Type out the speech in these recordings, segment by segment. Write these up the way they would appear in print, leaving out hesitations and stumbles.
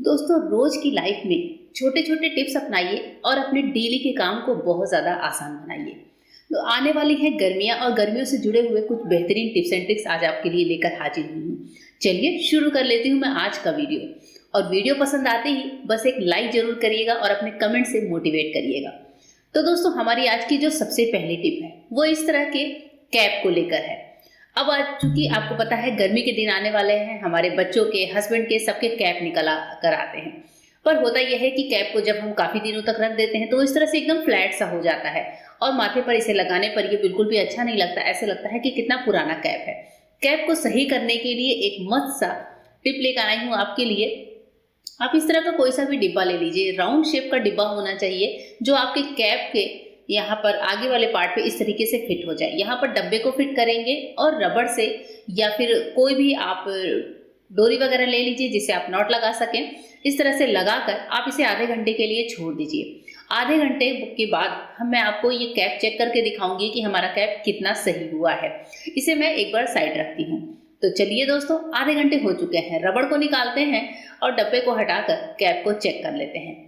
दोस्तों रोज की लाइफ में छोटे छोटे टिप्स अपनाइए और अपने डेली के काम को बहुत ज़्यादा आसान बनाइए। तो आने वाली है गर्मियाँ और गर्मियों से जुड़े हुए कुछ बेहतरीन टिप्स एंड ट्रिक्स आज आपके लिए लेकर हाजिर हुई हूँ। चलिए शुरू कर लेती हूँ मैं आज का वीडियो। और वीडियो पसंद आते ही बस एक लाइक जरूर करिएगा और अपने कमेंट से मोटिवेट करिएगा। तो दोस्तों हमारी आज की जो सबसे पहली टिप है वो इस तरह के कैप को लेकर है। अब आज चूंकि आपको पता है गर्मी के दिन आने वाले हैं, हमारे बच्चों के, हस्बैंड के, सबके कैप निकला कर आते हैं। पर होता यह है कि कैप को जब हम काफी दिनों तक रख देते हैं तो इस तरह से एकदम फ्लैट सा हो जाता है और माथे पर इसे लगाने पर ये बिल्कुल भी अच्छा नहीं लगता। ऐसे लगता है कि कितना पुराना कैप है। कैप को सही करने के लिए एक मस्त सा टिप लेकर आई हूँ आपके लिए। आप इस तरह का कोई सा भी डिब्बा ले लीजिए, राउंड शेप का डिब्बा होना चाहिए जो आपके कैप के यहाँ पर आगे वाले पार्ट पे इस तरीके से फिट हो जाए। यहाँ पर डब्बे को फिट करेंगे और रबड़ से या फिर कोई भी आप डोरी वगैरह ले लीजिए जिससे आप नॉट लगा सकें। इस तरह से लगाकर आप इसे आधे घंटे के लिए छोड़ दीजिए। आधे घंटे के बाद मैं आपको ये कैप चेक करके दिखाऊंगी कि हमारा कैप कितना सही हुआ है। इसे मैं एक बार साइड रखती हूँ। तो चलिए दोस्तों, आधे घंटे हो चुके हैं। रबड़ को निकालते हैं और डब्बे को हटाकर कैप को चेक कर लेते हैं।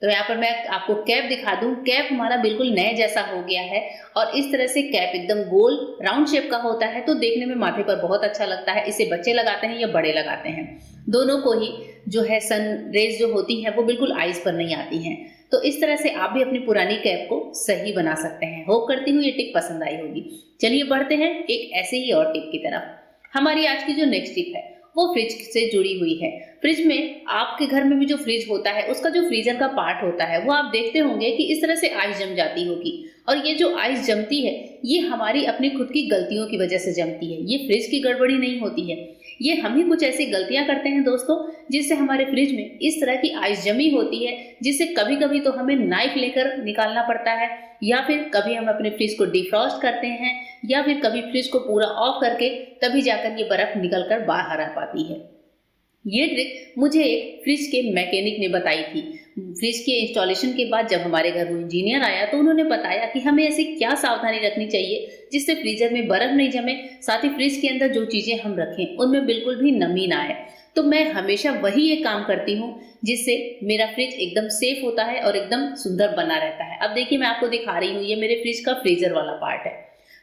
तो यहाँ पर मैं आपको कैप दिखा दूं। कैप हमारा बिल्कुल नए जैसा हो गया है और इस तरह से कैप एकदम गोल राउंड शेप का होता है तो देखने में माथे पर बहुत अच्छा लगता है। इसे बच्चे लगाते हैं या बड़े लगाते हैं, दोनों को ही जो है सन रेज जो होती है वो बिल्कुल आईज पर नहीं आती हैं। तो इस तरह से आप भी अपनी पुरानी कैप को सही बना सकते हैं। होप करती हूँ ये टिप पसंद आई होगी। चलिए बढ़ते हैं एक ऐसे ही और टिप की तरफ। हमारी आज की जो नेक्स्ट टिप है वो फ्रिज से जुड़ी हुई है। फ्रिज में, आपके घर में भी जो फ्रिज होता है उसका जो फ्रीजर का पार्ट होता है वो आप देखते होंगे कि इस तरह से आइस जम जाती होगी। और ये जो आइस जमती है ये हमारी अपनी खुद की गलतियों की वजह से जमती है। ये फ्रिज की गड़बड़ी नहीं होती है, ये हम ही कुछ ऐसी गलतियां करते हैं दोस्तों जिससे हमारे फ्रिज में इस तरह की आइस जमी होती है, जिससे कभी कभी तो हमें नाइफ लेकर निकालना पड़ता है या फिर कभी हम अपने फ्रिज को डिफ्रॉस्ट करते हैं या फिर कभी फ्रिज को पूरा ऑफ करके तभी जाकर ये बर्फ निकलकर बाहर आ पाती है। ये ट्रिक मुझे एक फ्रिज के मैकेनिक ने बताई थी। फ्रिज के इंस्टॉलेशन के बाद जब हमारे घर वो इंजीनियर आया तो उन्होंने बताया कि हमें ऐसी क्या सावधानी रखनी चाहिए जिससे फ्रीजर में बर्फ नहीं जमे, साथ ही फ्रिज के अंदर जो चीजें हम रखें उनमें बिल्कुल भी नमी ना आए। तो मैं हमेशा वही एक काम करती हूँ जिससे मेरा फ्रिज एकदम सेफ होता है और एकदम सुंदर बना रहता है। अब देखिए मैं आपको दिखा रही हूँ, ये मेरे फ्रिज का फ्रीजर वाला पार्ट है।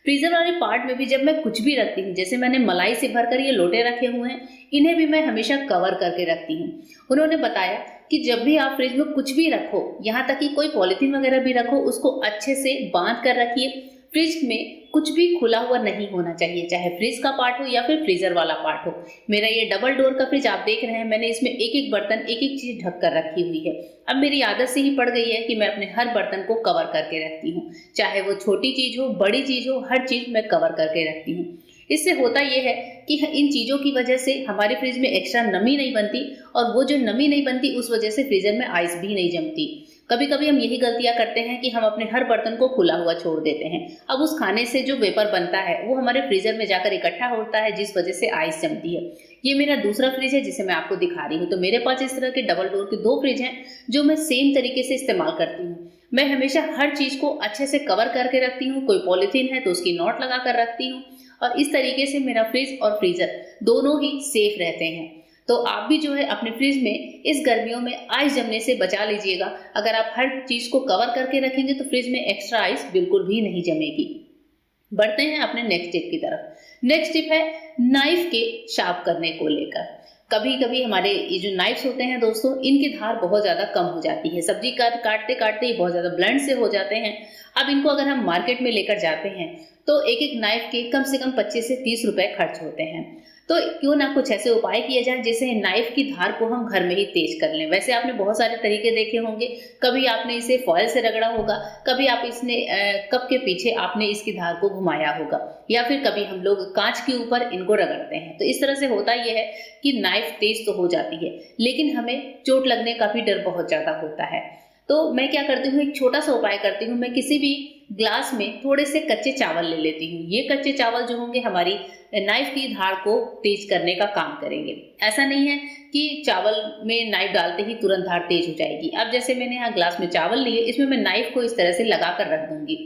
फ्रीजर वाले पार्ट में भी जब मैं कुछ भी रखती हूँ, जैसे मैंने मलाई से भरकर ये लोटे रखे हुए हैं, इन्हें भी मैं हमेशा कवर करके रखती हूँ। उन्होंने बताया कि जब भी आप फ्रिज में कुछ भी रखो, यहाँ तक कि कोई पॉलिथीन वगैरह भी रखो, उसको अच्छे से बांध कर रखिए। फ्रिज में कुछ भी खुला हुआ नहीं होना चाहिए, चाहे फ्रिज का पार्ट हो या फिर फ्रीजर वाला पार्ट हो। मेरा ये डबल डोर का फ्रिज आप देख रहे हैं, मैंने इसमें एक एक बर्तन, एक एक चीज ढक कर रखी हुई है। अब मेरी आदत से ही पड़ गई है कि मैं अपने हर बर्तन को कवर करके रखती हूँ, चाहे वो छोटी चीज हो, बड़ी चीज हो, हर चीज मैं कवर करके रखती हूँ। इससे होता यह है कि इन चीजों की वजह से हमारे फ्रिज में एक्स्ट्रा नमी नहीं बनती और वो जो नमी नहीं बनती उस वजह से फ्रीजर में आइस भी नहीं जमती। कभी कभी हम यही गलतियां करते हैं कि हम अपने हर बर्तन को खुला हुआ छोड़ देते हैं। अब उस खाने से जो वेपर बनता है वो हमारे फ्रीजर में जाकर इकट्ठा होता है, जिस वजह से आइस जमती है। ये मेरा दूसरा फ्रिज है जिसे मैं आपको दिखा रही हूँ। तो मेरे पास इस तरह के डबल डोर के 2 फ्रिज हैं जो मैं सेम तरीके से इस्तेमाल करती हूँ। मैं हमेशा हर चीज को अच्छे से कवर करके रखती हूँ। कोई पॉलिथीन है तो उसकी नॉट लगा कर रखती हूँ और इस तरीके से मेरा फ्रिज और फ्रीजर दोनों ही सेफ रहते हैं। तो आप भी जो है अपने फ्रिज में इस गर्मियों में आइस जमने से बचा लीजिएगा। अगर आप हर चीज को कवर करके रखेंगे तो फ्रिज में एक्स्ट्रा आइस बिल्कुल भी नहीं जमेगी। बढ़ते हैं अपने नेक्स्ट टिप की तरफ। नेक्स्ट टिप है नाइफ के शार्प करने को लेकर। कभी कभी हमारे ये जो नाइफ्स होते हैं दोस्तों, इनकी धार बहुत ज्यादा कम हो जाती है। सब्जी काटते काटते ये बहुत ज्यादा ब्लंट से हो जाते हैं। अब इनको अगर हम मार्केट में लेकर जाते हैं तो एक एक नाइफ के कम से कम 25 से 30 रुपए खर्च होते हैं। तो क्यों ना कुछ ऐसे उपाय किए जाए जिससे नाइफ की धार को हम घर में ही तेज कर लें। वैसे आपने बहुत सारे तरीके देखे होंगे। कभी आपने इसे फॉयल से रगड़ा होगा, कभी आप इसने कप के पीछे आपने इसकी धार को घुमाया होगा, या फिर कभी हम लोग कांच के ऊपर इनको रगड़ते हैं। तो इस तरह से होता यह है कि नाइफ तेज तो हो जाती है लेकिन हमें चोट लगने का भी डर बहुत ज्यादा होता है। तो मैं क्या करती हूँ, एक छोटा सा उपाय करती हूँ। मैं किसी भी ग्लास में थोड़े से कच्चे चावल ले लेती हूँ। ये कच्चे चावल जो होंगे हमारी नाइफ की धार को तेज करने का काम करेंगे। ऐसा नहीं है कि चावल में नाइफ डालते ही तुरंत धार तेज हो जाएगी। अब जैसे मैंने यहाँ ग्लास में चावल लिए, इसमें मैं नाइफ को इस तरह से लगा कर रख दूंगी।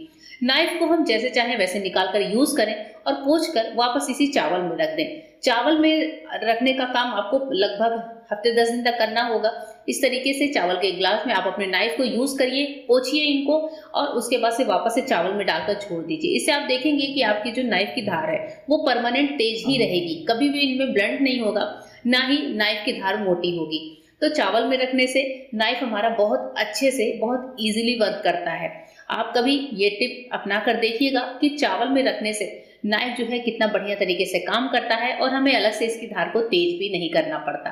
नाइफ को हम जैसे चाहे वैसे निकाल कर यूज करें और पोंछ कर वापस इसी चावल में रख दें। चावल में रखने का काम आपको लगभग हफ्ते 10 दिन तक करना होगा। इस तरीके से चावल के ग्लास में आप अपने नाइफ को यूज़ करिए, पोंछिए इनको और उसके बाद से वापस से चावल में डालकर छोड़ दीजिए। इससे आप देखेंगे कि आपकी जो नाइफ की धार है वो परमानेंट तेज ही रहेगी, कभी भी इनमें ब्लंट नहीं होगा, ना ही नाइफ की धार मोटी होगी। तो चावल में रखने से नाइफ हमारा बहुत अच्छे से, बहुत ईजिली वर्क करता है। आप कभी ये टिप अपना कर देखिएगा कि चावल में रखने से नाइफ जो है कितना बढ़िया तरीके से काम करता है और हमें अलग से इसकी धार को तेज भी नहीं करना पड़ता।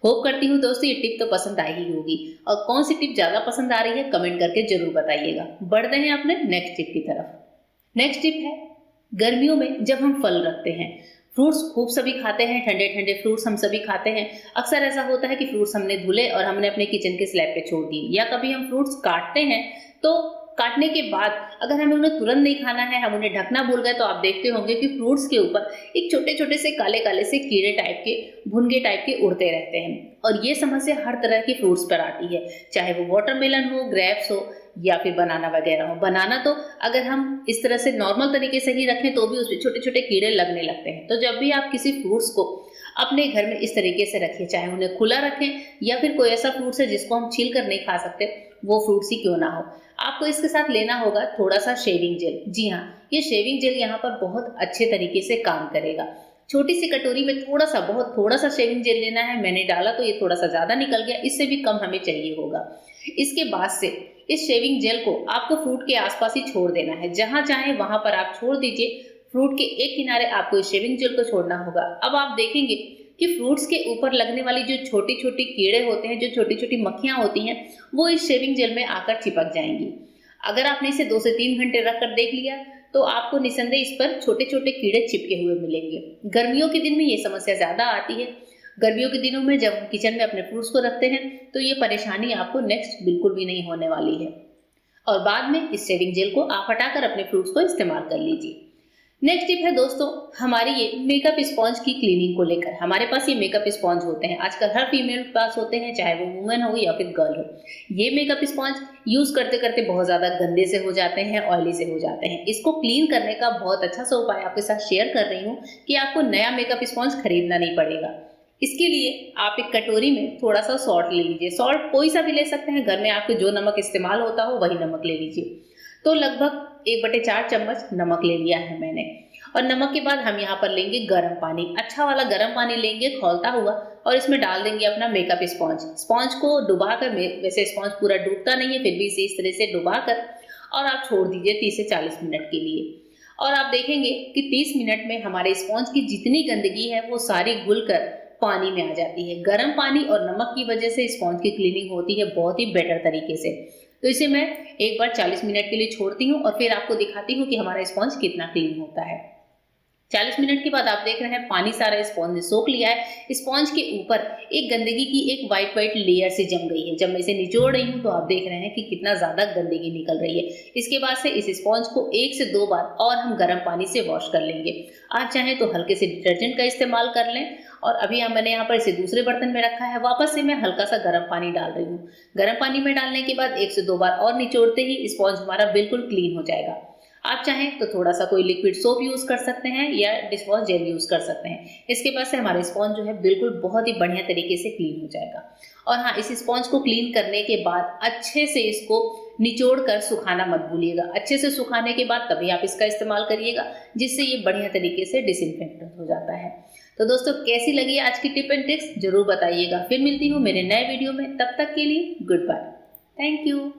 होप करती हूँ दोस्तों ये टिप तो पसंद आई ही होगी, और कौन सी टिप ज्यादा पसंद आ रही है कमेंट करके जरूर बताइएगा। बढ़ते हैं अपने नेक्स्ट टिप की तरफ। नेक्स्ट टिप है, गर्मियों में जब हम फल रखते हैं, फ्रूट्स खूब सभी खाते हैं, ठंडे ठंडे फ्रूट्स हम सभी खाते हैं। अक्सर ऐसा होता है कि फ्रूट्स हमने धुले और हमने अपने किचन के स्लैब पे छोड़ दिए, या कभी हम फ्रूट्स काटते हैं तो काटने के बाद अगर हमें उन्हें तुरंत नहीं खाना है, हम उन्हें ढकना भूल गए, तो आप देखते होंगे कि फ्रूट्स के ऊपर एक छोटे छोटे से काले काले से कीड़े टाइप के, भुनगे टाइप के उड़ते रहते हैं। और ये समस्या हर तरह के फ्रूट्स पर आती है, चाहे वो वाटरमेलन हो, ग्रेप्स हो या फिर बनाना वगैरह हो। बनाना तो अगर हम इस तरह से नॉर्मल तरीके से ही रखें तो भी उसमें छोटे छोटे कीड़े लगने लगते हैं। तो जब भी आप किसी फ्रूट्स को अपने घर में इस तरीके से रखें, चाहे उन्हें खुला रखें या फिर कोई ऐसा फ्रूट्स है जिसको हम छील कर नहीं खा सकते, वो फ्रूट्स ही क्यों ना हो, आपको इसके साथ लेना होगा थोड़ा सा शेविंग जेल। जी हाँ, ये शेविंग जेल यहाँ पर बहुत अच्छे तरीके से काम करेगा। छोटी सी कटोरी में बहुत थोड़ा सा शेविंग जेल लेना है। मैंने डाला तो ये थोड़ा सा ज्यादा निकल गया, इससे भी कम हमें चाहिए होगा। इसके बाद से इस शेविंग जेल को आपको फ्रूट के आसपास ही छोड़ देना है, जहां चाहे वहां पर आप छोड़ दीजिए। फ्रूट के एक किनारे आपको इस शेविंग जेल को छोड़ना होगा। अब आप देखेंगे कि फ्रूट्स के ऊपर लगने वाली जो छोटी छोटी कीड़े होते हैं, जो छोटी छोटी मक्खियां होती हैं, वो इस शेविंग जेल में आकर चिपक जाएंगी। अगर आपने इसे 2 से 3 घंटे रख कर देख लिया तो आपको निसंदेह इस पर छोटे छोटे कीड़े चिपके हुए मिलेंगे। गर्मियों के दिन में ये समस्या ज्यादा आती है। गर्मियों के दिनों में जब हम किचन में अपने फ्रूट्स को रखते हैं तो ये परेशानी आपको नेक्स्ट बिल्कुल भी नहीं होने वाली है। और बाद में इस शेविंग जेल को आप हटाकर अपने फ्रूट्स को इस्तेमाल कर लीजिए। नेक्स्ट टिप है दोस्तों, हमारी ये मेकअप स्पॉन्ज की क्लीनिंग को लेकर। हमारे पास ये मेकअप स्पॉन्ज होते हैं, आजकल हर फीमेल के पास होते हैं, चाहे वो वुमेन हो या फिर गर्ल हो। ये मेकअप स्पॉन्ज यूज करते करते बहुत ज्यादा गंदे से हो जाते हैं, ऑयली से हो जाते हैं। इसको क्लीन करने का बहुत अच्छा सा उपाय आपके साथ शेयर कर रही हूँ कि आपको नया मेकअप स्पॉन्ज खरीदना नहीं पड़ेगा। इसके लिए आप एक कटोरी में थोड़ा सा सॉल्ट ले लीजिए। सॉल्ट कोई सा भी ले सकते हैं, घर में आपके जो नमक इस्तेमाल होता हो वही नमक ले लीजिए। तो लगभग 1/4 चम्मच नमक ले लिया है मैंने। और नमक के बाद हम यहाँ पर लेंगे गर्म पानी, अच्छा वाला गर्म पानी लेंगे खौलता हुआ, और इसमें डाल देंगे अपना मेकअप स्पॉन्ज। स्पॉन्ज को डुबाकर, वैसे स्पॉन्ज पूरा डूबता नहीं है, फिर भी इसे इस तरह से डुबाकर और आप छोड़ दीजिए 30 से 40 मिनट के लिए। और आप देखेंगे कि 30 मिनट में हमारे स्पॉन्ज की जितनी गंदगी है वो सारी घुलकर पानी में आ जाती है। गर्म पानी और नमक की वजह से स्पॉन्ज की क्लीनिंग होती है बहुत ही बेटर तरीके से। तो इसे मैं एक बार 40 मिनट के लिए छोड़ती हूँ और फिर आपको दिखाती हूँ कि हमारा स्पॉन्ज कितना क्लीन होता है। 40 मिनट के बाद आप देख रहे हैं पानी सारा स्पॉन्ज ने सोख लिया है। स्पॉन्ज के ऊपर एक गंदगी की एक वाइट वाइट लेयर से जम गई है। जब मैं इसे निचोड़ रही हूँ तो आप देख रहे हैं कि कितना ज्यादा गंदगी निकल रही है। इसके बाद से इस स्पॉन्ज को 1 से 2 बार और हम गर्म पानी से वॉश कर लेंगे। आप चाहें तो हल्के से डिटर्जेंट का इस्तेमाल कर लें। और अभी मैंने यहाँ पर इसे दूसरे बर्तन में रखा है, वापस से मैं हल्का सा गर्म पानी डाल रही हूँ। गर्म पानी में डालने के बाद 1 से 2 बार और निचोड़ते ही स्पॉन्ज हमारा बिल्कुल क्लीन हो जाएगा। आप चाहें तो थोड़ा सा कोई लिक्विड सोप यूज कर सकते हैं या डिश वॉश जेल यूज कर सकते हैं। इसके बाद से हमारा स्पॉन्ज जो है बिल्कुल बहुत ही बढ़िया तरीके से क्लीन हो जाएगा। और हाँ, इस स्पॉन्ज को क्लीन करने के बाद अच्छे से इसको निचोड़ कर सुखाना मत भूलिएगा। अच्छे से सुखाने के बाद तभी आप इसका इस्तेमाल करिएगा, जिससे ये बढ़िया तरीके से डिसइंफेक्टेड हो जाता है। तो दोस्तों, कैसी लगी आज की टिप एंड ट्रिक्स जरूर बताइएगा। फिर मिलती हूँ मेरे नए वीडियो में, तब तक के लिए गुड बाय, थैंक यू।